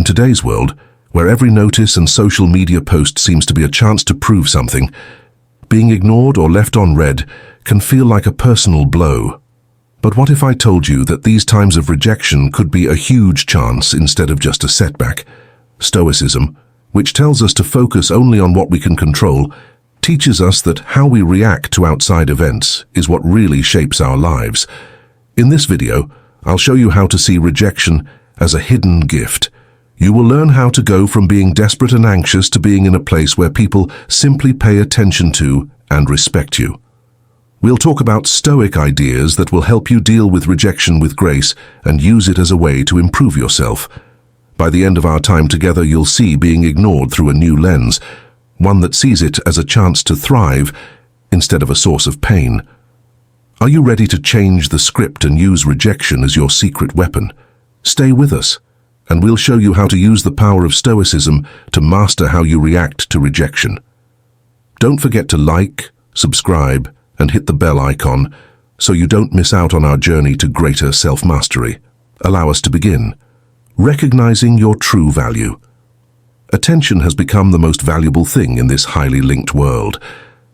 In today's world, where every notice and social media post seems to be a chance to prove something, being ignored or left on read can feel like a personal blow. But what if I told you that these times of rejection could be a huge chance instead of just a setback? Stoicism, which tells us to focus only on what we can control, teaches us that how we react to outside events is what really shapes our lives. In this video, I'll show you how to see rejection as a hidden gift. You will learn how to go from being desperate and anxious to being in a place where people simply pay attention to and respect you. We'll talk about Stoic ideas that will help you deal with rejection with grace and use it as a way to improve yourself. By the end of our time together, you'll see being ignored through a new lens, one that sees it as a chance to thrive instead of a source of pain. Are you ready to change the script and use rejection as your secret weapon? Stay with us, and we'll show you how to use the power of Stoicism to master how you react to rejection. Don't forget to like, subscribe, and hit the bell icon so you don't miss out on our journey to greater self-mastery. Allow us to begin. Recognizing your true value. Attention has become the most valuable thing in this highly linked world.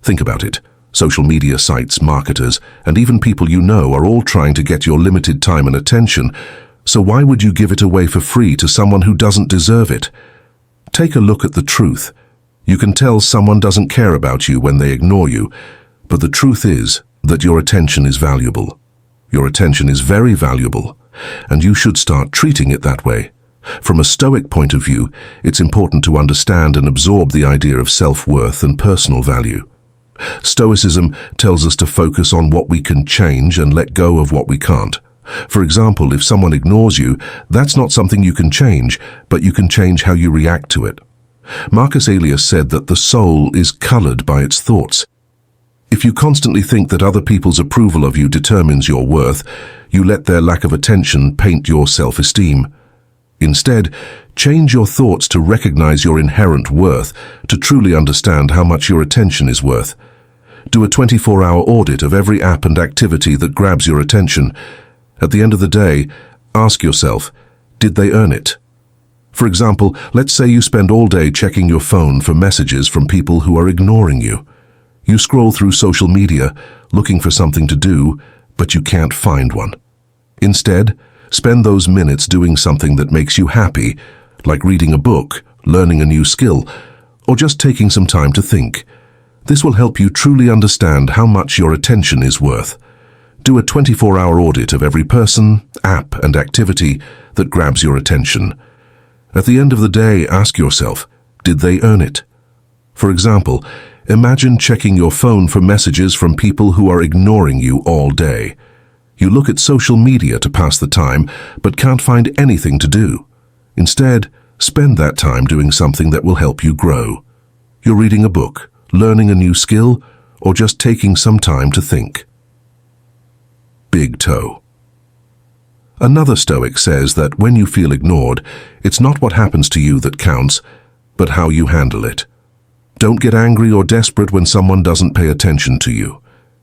Think about it. Social media sites, marketers, and even people you know are all trying to get your limited time and attention. So why would you give it away for free to someone who doesn't deserve it? Take a look at the truth. You can tell someone doesn't care about you when they ignore you, but the truth is that your attention is valuable. Your attention is very valuable, and you should start treating it that way. From a Stoic point of view, it's important to understand and absorb the idea of self-worth and personal value. Stoicism tells us to focus on what we can change and let go of what we can't. For example, if someone ignores you, that's not something you can change, but you can change how you react to it. Marcus Aurelius said that the soul is colored by its thoughts. If you constantly think that other people's approval of you determines your worth, you let their lack of attention paint your self-esteem. Instead, change your thoughts to recognize your inherent worth, to truly understand how much your attention is worth. Do a 24-hour audit of every app and activity that grabs your attention. At the end of the day, ask yourself, did they earn it? For example, let's say you spend all day checking your phone for messages from people who are ignoring you. You scroll through social media, looking for something to do, but you can't find one. Instead, spend those minutes doing something that makes you happy, like reading a book, learning a new skill, or just taking some time to think. This will help you truly understand how much your attention is worth. Do a 24-hour audit of every person, app, and activity that grabs your attention. At the end of the day, ask yourself, did they earn it? For example, imagine checking your phone for messages from people who are ignoring you all day. You look at social media to pass the time, but can't find anything to do. Instead, spend that time doing something that will help you grow. You're reading a book, learning a new skill, or just taking some time to think. Big toe. Another Stoic says that when you feel ignored, it's not what happens to you that counts, but how you handle it. Don't get angry or desperate when someone doesn't pay attention to you.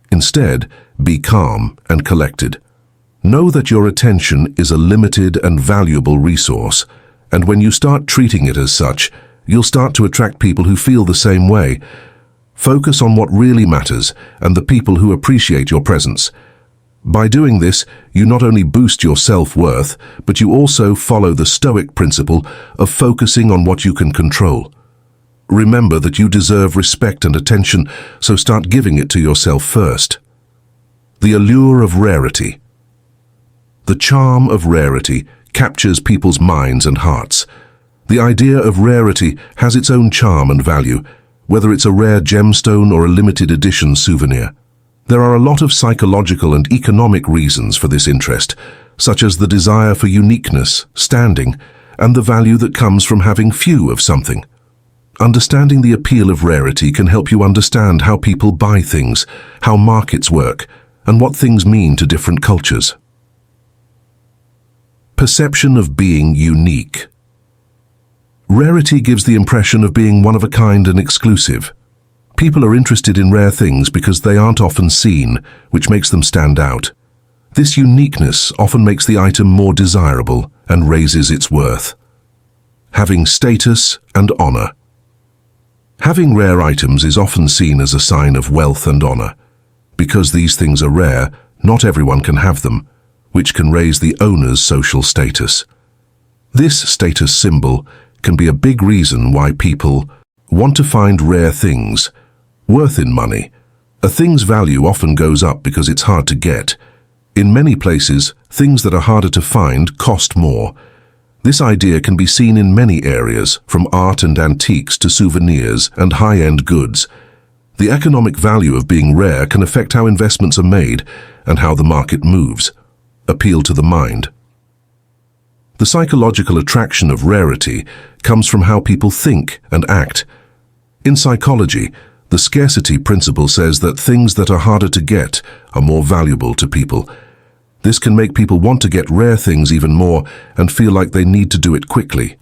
Instead, be calm and collected. Know that your attention is a limited and valuable resource, and when you start treating it as such, you'll start to attract people who feel the same way. Focus on what really matters and the people who appreciate your presence. By doing this, you not only boost your self-worth, but you also follow the Stoic principle of focusing on what you can control. Remember that you deserve respect and attention, so start giving it to yourself first. The allure of rarity. The charm of rarity captures people's minds and hearts. The idea of rarity has its own charm and value, whether it's a rare gemstone or a limited edition souvenir. There are a lot of psychological and economic reasons for this interest, such as the desire for uniqueness, standing, and the value that comes from having few of something. Understanding the appeal of rarity can help you understand how people buy things, how markets work, and what things mean to different cultures. Perception of being unique. Rarity gives the impression of being one of a kind and exclusive. People are interested in rare things because they aren't often seen, which makes them stand out. This uniqueness often makes the item more desirable and raises its worth. having status and honor. Having rare items is often seen as a sign of wealth and honor. Because these things are rare, not everyone can have them, which can raise the owner's social status. This status symbol can be a big reason why people want to find rare things, worth in money. A thing's value often goes up because it's hard to get. In many places, things that are harder to find cost more. This idea can be seen in many areas, from art and antiques to souvenirs and high-end goods. The economic value of being rare can affect how investments are made and how the market moves. Appeal to the mind. The psychological attraction of rarity comes from how people think and act. In psychology, the scarcity principle says that things that are harder to get are more valuable to people. This can make people want to get rare things even more and feel like they need to do it quickly.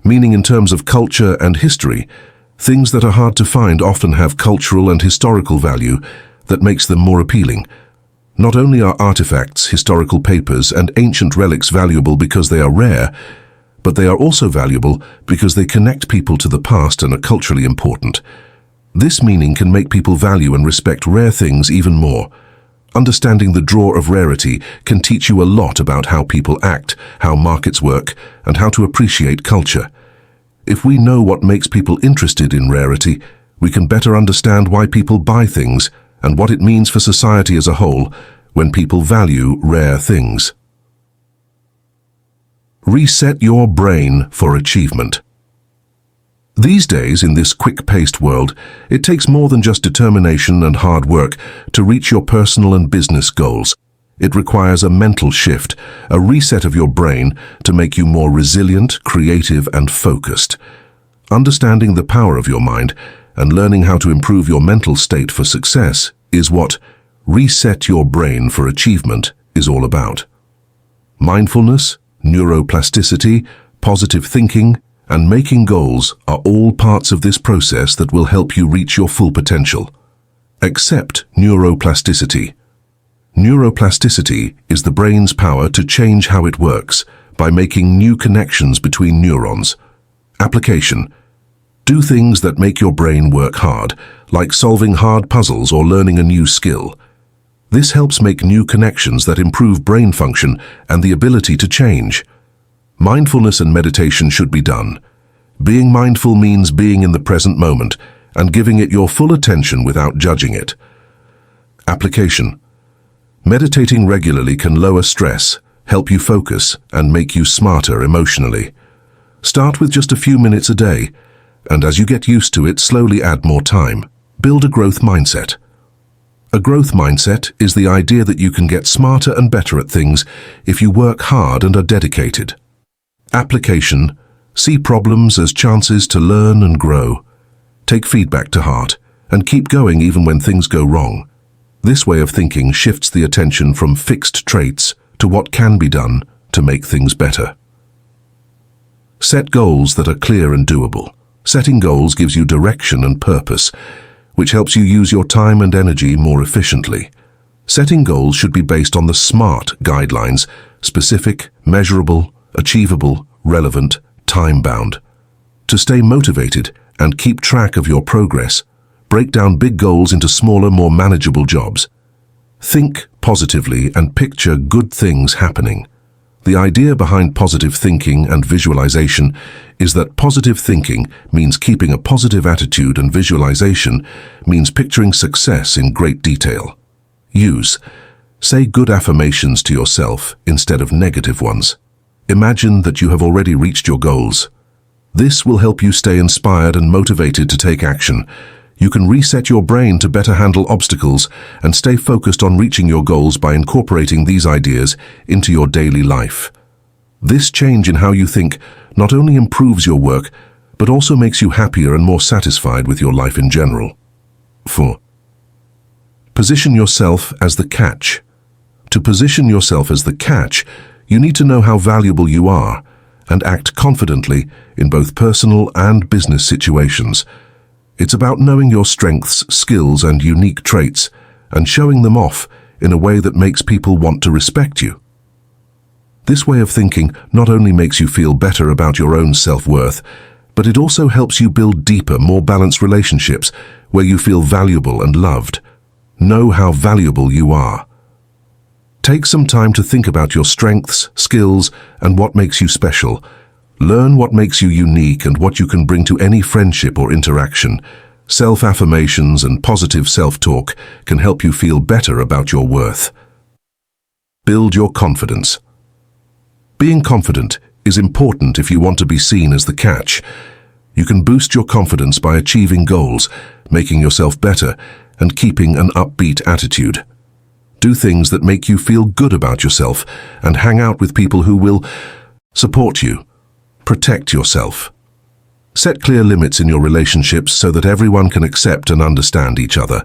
Meaning in terms of culture and history, things that are hard to find often have cultural and historical value that makes them more appealing. Not only are artifacts, historical papers, and ancient relics valuable because they are rare, but they are also valuable because they connect people to the past and are culturally important. This meaning can make people value and respect rare things even more. Understanding the draw of rarity can teach you a lot about how people act, how markets work, and how to appreciate culture. If we know what makes people interested in rarity, we can better understand why people buy things and what it means for society as a whole when people value rare things. Reset your brain for achievement. These days, in this quick-paced world, it takes more than just determination and hard work to reach your personal and business goals. It requires a mental shift, a reset of your brain to make you more resilient, creative, and focused. Understanding the power of your mind and learning how to improve your mental state for success is what Reset Your Brain for Achievement is all about. Mindfulness, neuroplasticity, positive thinking, and making goals are all parts of this process that will help you reach your full potential. Accept neuroplasticity. Neuroplasticity is the brain's power to change how it works by making new connections between neurons. Application. Do things that make your brain work hard, like solving hard puzzles or learning a new skill. This helps make new connections that improve brain function and the ability to change. Mindfulness and meditation should be done. Being mindful means being in the present moment and giving it your full attention without judging it. Application. Meditating regularly can lower stress, help you focus, and make you smarter emotionally. Start with just a few minutes a day, and as you get used to it, slowly add more time. Build a growth mindset. A growth mindset is the idea that you can get smarter and better at things if you work hard and are dedicated. Application. See problems as chances to learn and grow. Take feedback to heart and keep going even when things go wrong. This way of thinking shifts the attention from fixed traits to what can be done to make things better. Set goals that are clear and doable. Setting goals gives you direction and purpose, which helps you use your time and energy more efficiently. Setting goals should be based on the SMART guidelines: specific, measurable, achievable, relevant, time-bound. To stay motivated and keep track of your progress, break down big goals into smaller, more manageable jobs. Think positively and picture good things happening. The idea behind positive thinking and visualization is that positive thinking means keeping a positive attitude and visualization means picturing success in great detail. Say good affirmations to yourself instead of negative ones. Imagine that you have already reached your goals. This will help you stay inspired and motivated to take action. You can reset your brain to better handle obstacles and stay focused on reaching your goals by incorporating these ideas into your daily life. This change in how you think not only improves your work, but also makes you happier and more satisfied with your life in general. 4. Position yourself as the catch. To position yourself as the catch, you need to know how valuable you are and act confidently in both personal and business situations. It's about knowing your strengths, skills, and unique traits and showing them off in a way that makes people want to respect you. This way of thinking not only makes you feel better about your own self-worth, but it also helps you build deeper, more balanced relationships where you feel valuable and loved. Know how valuable you are. Take some time to think about your strengths, skills, and what makes you special. Learn what makes you unique and what you can bring to any friendship or interaction. Self-affirmations and positive self-talk can help you feel better about your worth. Build your confidence. Being confident is important if you want to be seen as the catch. You can boost your confidence by achieving goals, making yourself better, and keeping an upbeat attitude. Do things that make you feel good about yourself and hang out with people who will support you. Protect yourself. Set clear limits in your relationships so that everyone can accept and understand each other.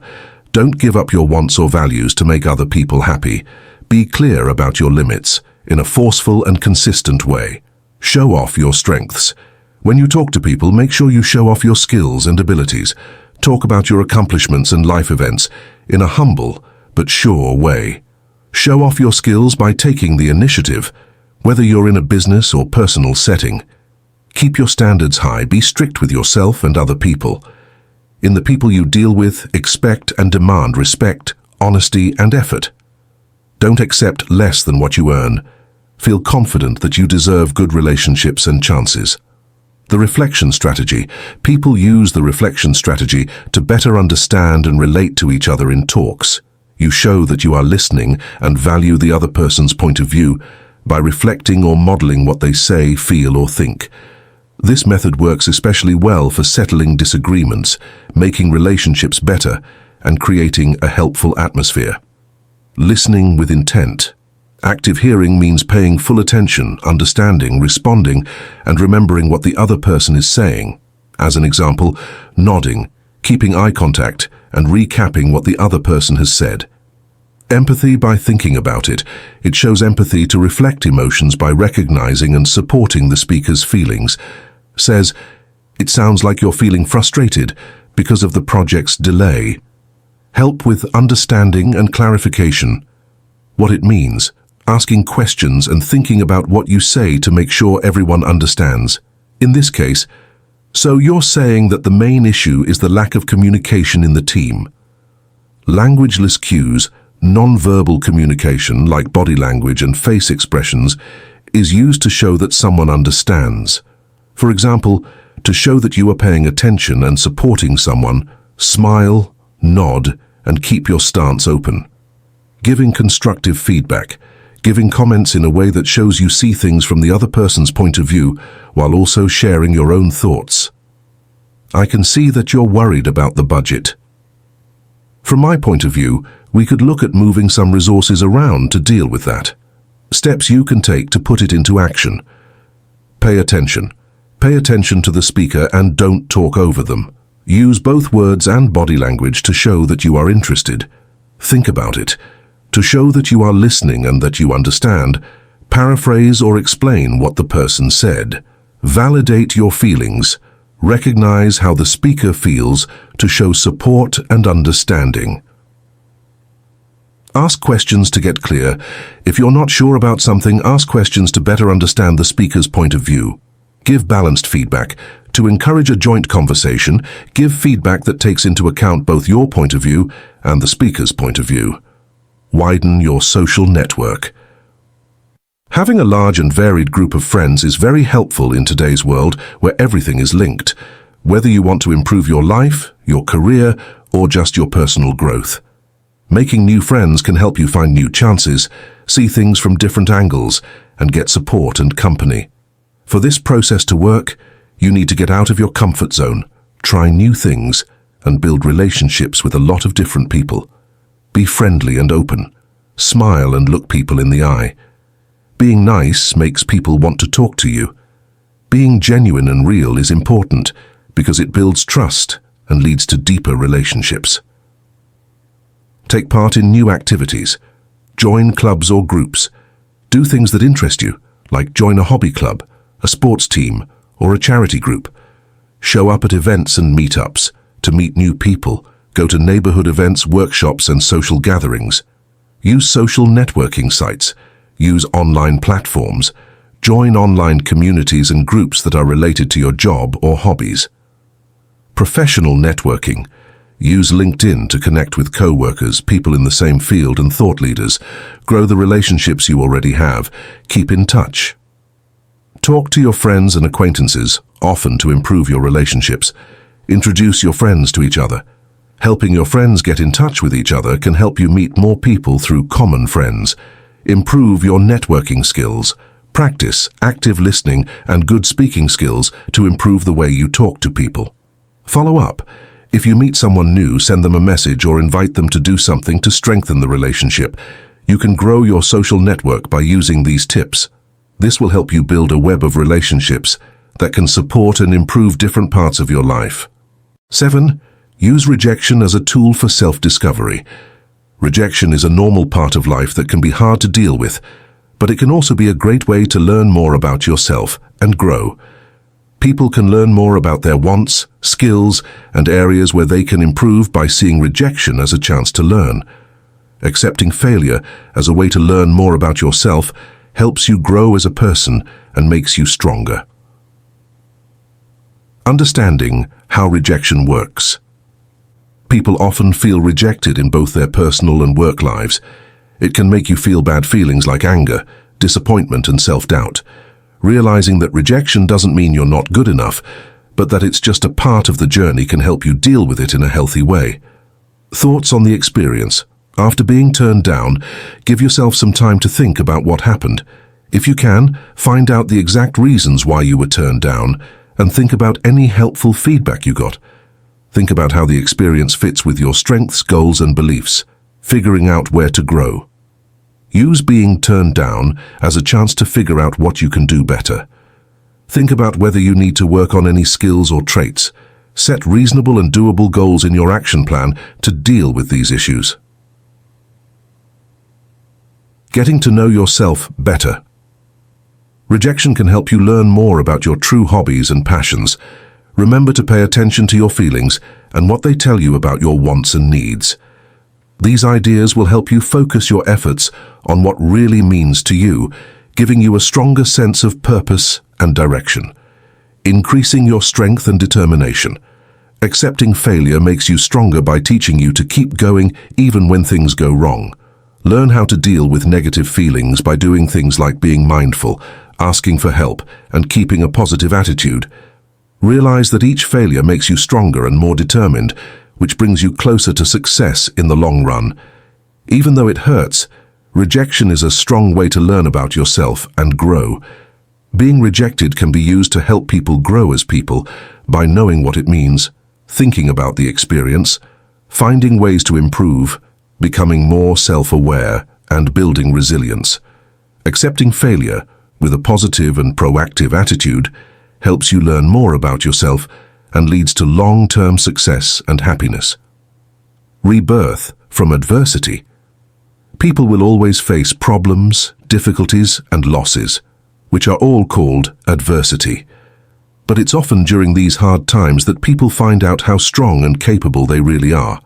Don't give up your wants or values to make other people happy. Be clear about your limits in a forceful and consistent way. Show off your strengths. When you talk to people, make sure you show off your skills and abilities. Talk about your accomplishments and life events in a humble but sure way. Show off your skills by taking the initiative, whether you're in a business or personal setting. Keep your standards high, be strict with yourself and other people. In the people you deal with, expect and demand respect, honesty, and effort. Don't accept less than what you earn. Feel confident that you deserve good relationships and chances. The reflection strategy. People use the reflection strategy to better understand and relate to each other in talks. You show that you are listening and value the other person's point of view by reflecting or modeling what they say, feel, or think. This method works especially well for settling disagreements, making relationships better, and creating a helpful atmosphere. Listening with intent. Active hearing means paying full attention, understanding, responding, and remembering what the other person is saying. As an example, nodding, keeping eye contact, and recapping what the other person has said. Empathy by thinking about it. It shows empathy to reflect emotions by recognizing and supporting the speaker's feelings. Says, it sounds like you're feeling frustrated because of the project's delay. Help with understanding and clarification. What it means. Asking questions and thinking about what you say to make sure everyone understands. In this case, so you're saying that the main issue is the lack of communication in the team. Languageless cues, non-verbal communication like body language and face expressions, is used to show that someone understands. For example, to show that you are paying attention and supporting someone, smile, nod, and keep your stance open. Giving constructive feedback. Giving comments in a way that shows you see things from the other person's point of view while also sharing your own thoughts. I can see that you're worried about the budget. From my point of view, we could look at moving some resources around to deal with that. Steps you can take to put it into action. Pay attention. Pay attention to the speaker and don't talk over them. Use both words and body language to show that you are interested. Think about it. To show that you are listening and that you understand, paraphrase or explain what the person said. Validate your feelings. Recognize how the speaker feels to show support and understanding. Ask questions to get clear. If you're not sure about something, ask questions to better understand the speaker's point of view. Give balanced feedback. To encourage a joint conversation, give feedback that takes into account both your point of view and the speaker's point of view. Widen your social network. Having a large and varied group of friends is very helpful in today's world where everything is linked, whether you want to improve your life, your career, or just your personal growth. Making new friends can help you find new chances, see things from different angles, and get support and company. For this process to work, you need to get out of your comfort zone, try new things, and build relationships with a lot of different people. Be friendly and open. Smile and look people in the eye. Being nice makes people want to talk to you. Being genuine and real is important because it builds trust and leads to deeper relationships. Take part in new activities. Join clubs or groups. Do things that interest you, like join a hobby club, a sports team, or a charity group. Show up at events and meetups to meet new people. Go to neighborhood events, workshops, and social gatherings. Use social networking sites. Use online platforms. Join online communities and groups that are related to your job or hobbies. Professional networking. Use LinkedIn to connect with co-workers, people in the same field, and thought leaders. Grow the relationships you already have. Keep in touch. Talk to your friends and acquaintances, often to improve your relationships. Introduce your friends to each other. Helping your friends get in touch with each other can help you meet more people through common friends. Improve your networking skills. Practice active listening and good speaking skills to improve the way you talk to people. Follow up. If you meet someone new, send them a message or invite them to do something to strengthen the relationship. You can grow your social network by using these tips. This will help you build a web of relationships that can support and improve different parts of your life. 7. Use rejection as a tool for self-discovery. Rejection is a normal part of life that can be hard to deal with, but it can also be a great way to learn more about yourself and grow. People can learn more about their wants, skills, and areas where they can improve by seeing rejection as a chance to learn. Accepting failure as a way to learn more about yourself helps you grow as a person and makes you stronger. Understanding how rejection works. People often feel rejected in both their personal and work lives. It can make you feel bad feelings like anger, disappointment, and self-doubt. Realizing that rejection doesn't mean you're not good enough, but that it's just a part of the journey can help you deal with it in a healthy way. Thoughts on the experience. After being turned down, give yourself some time to think about what happened. If you can, find out the exact reasons why you were turned down, and think about any helpful feedback you got. Think about how the experience fits with your strengths, goals, and beliefs, figuring out where to grow. Use being turned down as a chance to figure out what you can do better. Think about whether you need to work on any skills or traits. Set reasonable and doable goals in your action plan to deal with these issues. Getting to know yourself better. Rejection can help you learn more about your true hobbies and passions. Remember to pay attention to your feelings and what they tell you about your wants and needs. These ideas will help you focus your efforts on what really means to you, giving you a stronger sense of purpose and direction. Increasing your strength and determination. Accepting failure makes you stronger by teaching you to keep going even when things go wrong. Learn how to deal with negative feelings by doing things like being mindful, asking for help, and keeping a positive attitude. Realize that each failure makes you stronger and more determined, which brings you closer to success in the long run. Even though it hurts, rejection is a strong way to learn about yourself and grow. Being rejected can be used to help people grow as people by knowing what it means, thinking about the experience, finding ways to improve, becoming more self-aware, and building resilience. Accepting failure with a positive and proactive attitude helps you learn more about yourself and leads to long-term success and happiness. Rebirth from adversity. People will always face problems, difficulties, and losses, which are all called adversity. But it's often during these hard times that people find out how strong and capable they really are.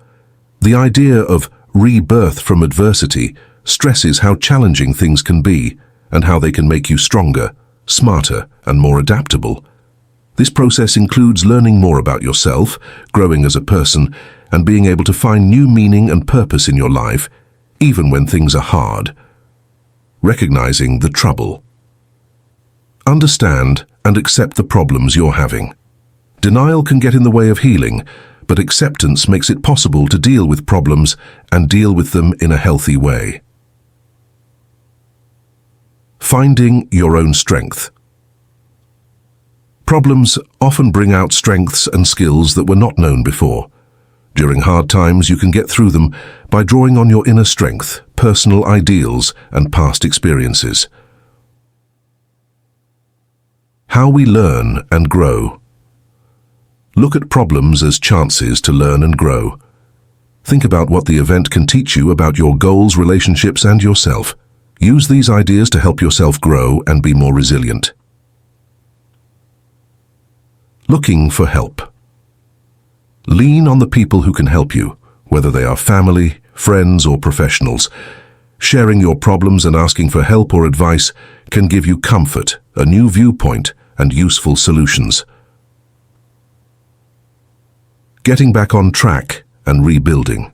The idea of rebirth from adversity stresses how challenging things can be and how they can make you stronger, smarter, and more adaptable. This process includes learning more about yourself, growing as a person, and being able to find new meaning and purpose in your life, even when things are hard. Recognizing the trouble. Understand and accept the problems you're having. Denial can get in the way of healing, but acceptance makes it possible to deal with problems and deal with them in a healthy way. Finding your own strength. Problems often bring out strengths and skills that were not known before. During hard times, you can get through them by drawing on your inner strength, personal ideals, and past experiences. How we learn and grow. Look at problems as chances to learn and grow. Think about what the event can teach you about your goals, relationships, and yourself. Use these ideas to help yourself grow and be more resilient. Looking for help. Lean on the people who can help you, whether they are family, friends, or professionals. Sharing your problems and asking for help or advice can give you comfort, a new viewpoint, and useful solutions. Getting back on track and rebuilding.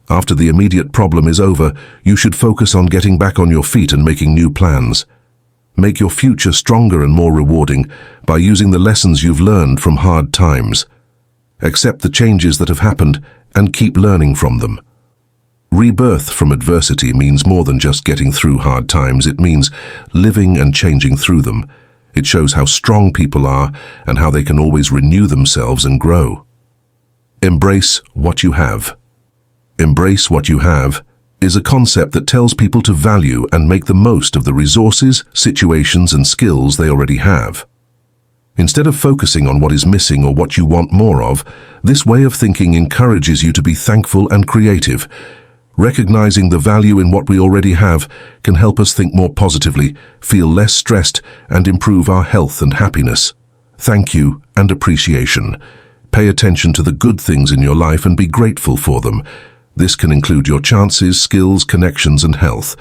After the immediate problem is over, you should focus on getting back on your feet and making new plans. Make your future stronger and more rewarding by using the lessons you've learned from hard times. Accept the changes that have happened and keep learning from them. Rebirth from adversity means more than just getting through hard times. It means living and changing through them. It shows how strong people are and how they can always renew themselves and grow. Embrace what you have. Embrace what you have is a concept that tells people to value and make the most of the resources, situations, and skills they already have. Instead of focusing on what is missing or what you want more of, this way of thinking encourages you to be thankful and creative. Recognizing the value in what we already have can help us think more positively, feel less stressed, and improve our health and happiness. Thank you and appreciation. Pay attention to the good things in your life and be grateful for them. This can include your chances, skills, connections, and health.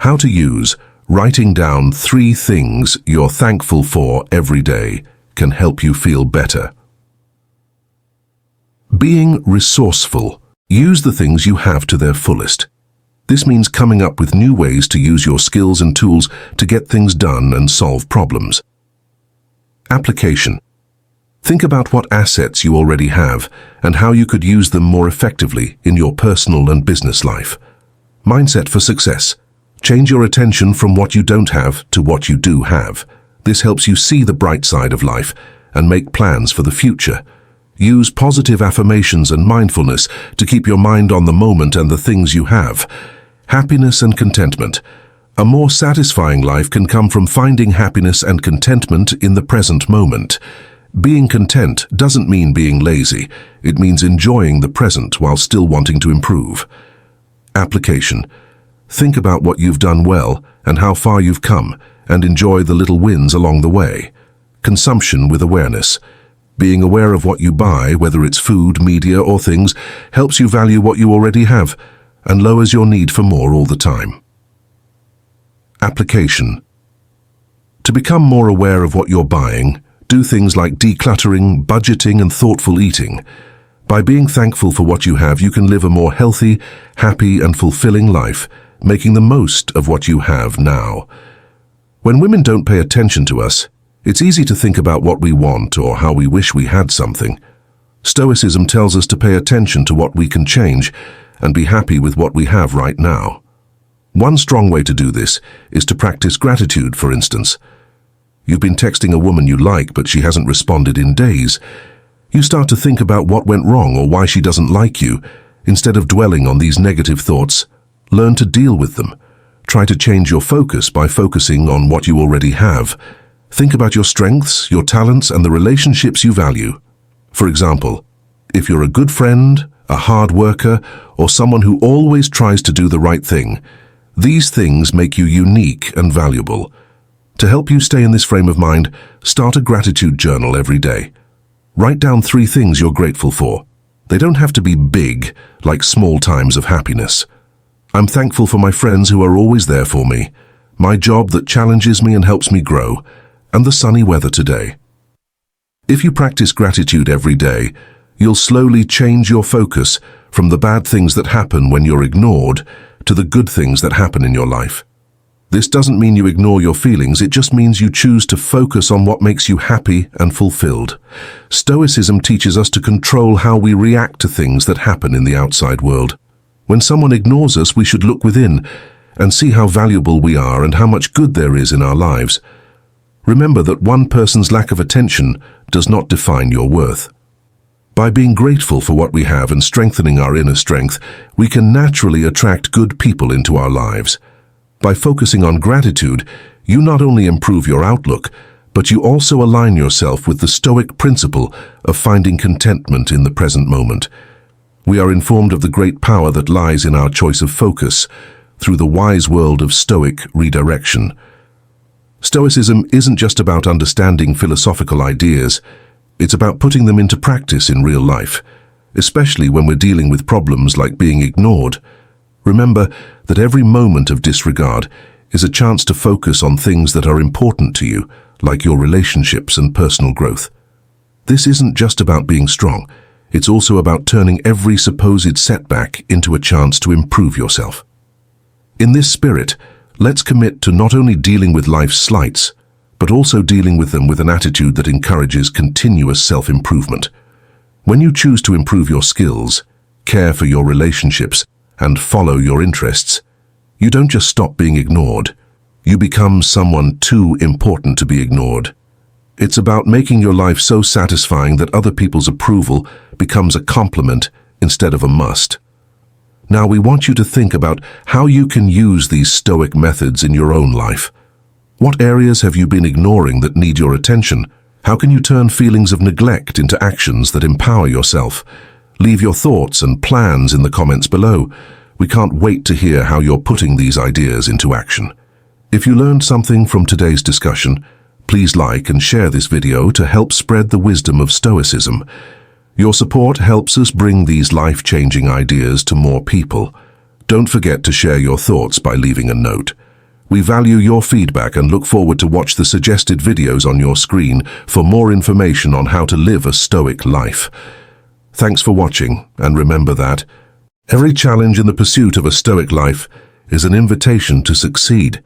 How to use. Writing down 3 things you're thankful for every day can help you feel better. Being resourceful. Use the things you have to their fullest. This means coming up with new ways to use your skills and tools to get things done and solve problems. Application. Think about what assets you already have and how you could use them more effectively in your personal and business life. Mindset for success. Change your attention from what you don't have to what you do have. This helps you see the bright side of life and make plans for the future. Use positive affirmations and mindfulness to keep your mind on the moment and the things you have. Happiness and contentment. A more satisfying life can come from finding happiness and contentment in the present moment. Being content doesn't mean being lazy. It means enjoying the present while still wanting to improve. Application. Think about what you've done well and how far you've come, and enjoy the little wins along the way. Consumption with awareness. Being aware of what you buy, whether it's food, media, or things, helps you value what you already have and lowers your need for more all the time. Application. To become more aware of what you're buying, do things like decluttering, budgeting, and thoughtful eating. By being thankful for what you have, you can live a more healthy, happy, and fulfilling life, making the most of what you have now. When women don't pay attention to us, it's easy to think about what we want or how we wish we had something. Stoicism tells us to pay attention to what we can change and be happy with what we have right now. One strong way to do this is to practice gratitude, for instance. You've been texting a woman you like, but she hasn't responded in days. You start to think about what went wrong or why she doesn't like you. Instead of dwelling on these negative thoughts, learn to deal with them. Try to change your focus by focusing on what you already have. Think about your strengths, your talents, and the relationships you value. For example, if you're a good friend, a hard worker, or someone who always tries to do the right thing, these things make you unique and valuable. To help you stay in this frame of mind, start a gratitude journal every day. Write down 3 things you're grateful for. They don't have to be big, like small times of happiness. I'm thankful for my friends who are always there for me, my job that challenges me and helps me grow, and the sunny weather today. If you practice gratitude every day, you'll slowly change your focus from the bad things that happen when you're ignored to the good things that happen in your life. This doesn't mean you ignore your feelings, it just means you choose to focus on what makes you happy and fulfilled. Stoicism teaches us to control how we react to things that happen in the outside world. When someone ignores us, we should look within and see how valuable we are and how much good there is in our lives. Remember that one person's lack of attention does not define your worth. By being grateful for what we have and strengthening our inner strength, we can naturally attract good people into our lives. By focusing on gratitude, you not only improve your outlook, but you also align yourself with the Stoic principle of finding contentment in the present moment. We are informed of the great power that lies in our choice of focus through the wise world of Stoic redirection. Stoicism isn't just about understanding philosophical ideas, it's about putting them into practice in real life, especially when we're dealing with problems like being ignored. Remember that every moment of disregard is a chance to focus on things that are important to you, like your relationships and personal growth. This isn't just about being strong. It's also about turning every supposed setback into a chance to improve yourself. In this spirit, let's commit to not only dealing with life's slights, but also dealing with them with an attitude that encourages continuous self-improvement. When you choose to improve your skills, care for your relationships, and follow your interests, you don't just stop being ignored. You become someone too important to be ignored. It's about making your life so satisfying that other people's approval becomes a compliment instead of a must. Now we want you to think about how you can use these Stoic methods in your own life. What areas have you been ignoring that need your attention? How can you turn feelings of neglect into actions that empower yourself? Leave your thoughts and plans in the comments below. We can't wait to hear how you're putting these ideas into action. If you learned something from today's discussion, please like and share this video to help spread the wisdom of Stoicism. Your support helps us bring these life-changing ideas to more people. Don't forget to share your thoughts by leaving a note. We value your feedback and look forward to watch the suggested videos on your screen for more information on how to live a Stoic life. Thanks for watching, and remember that every challenge in the pursuit of a Stoic life is an invitation to succeed.